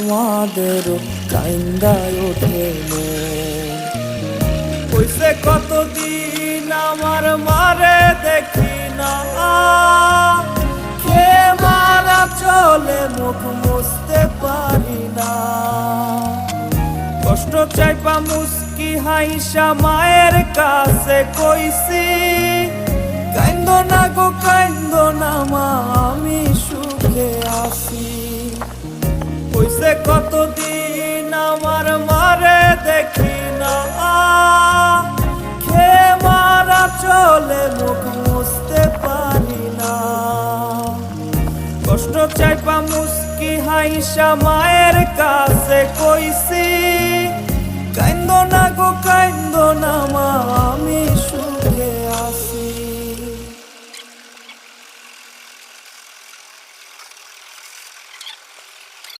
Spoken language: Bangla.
আমাদের কাইন্দায় ওঠে কইছে কতদিন আমার মারে দেখি না কে মারা চলে মুখ মুছতে পারি না কষ্ট চাইপা মুস্কি হাইসা মায়ের কাছে কইছি কাইন্দো না গো কাইন্দো না মা আমি সুখে আছি কইছে কতদিন আমার মারে দেখি না খে মারা চলে মুখ মুছতে পারি না কষ্ট চাইপা মুস্কি হাইসা মায়ের কাছে কইছি কাইন্দো না গো কাইন্দো না মা আমি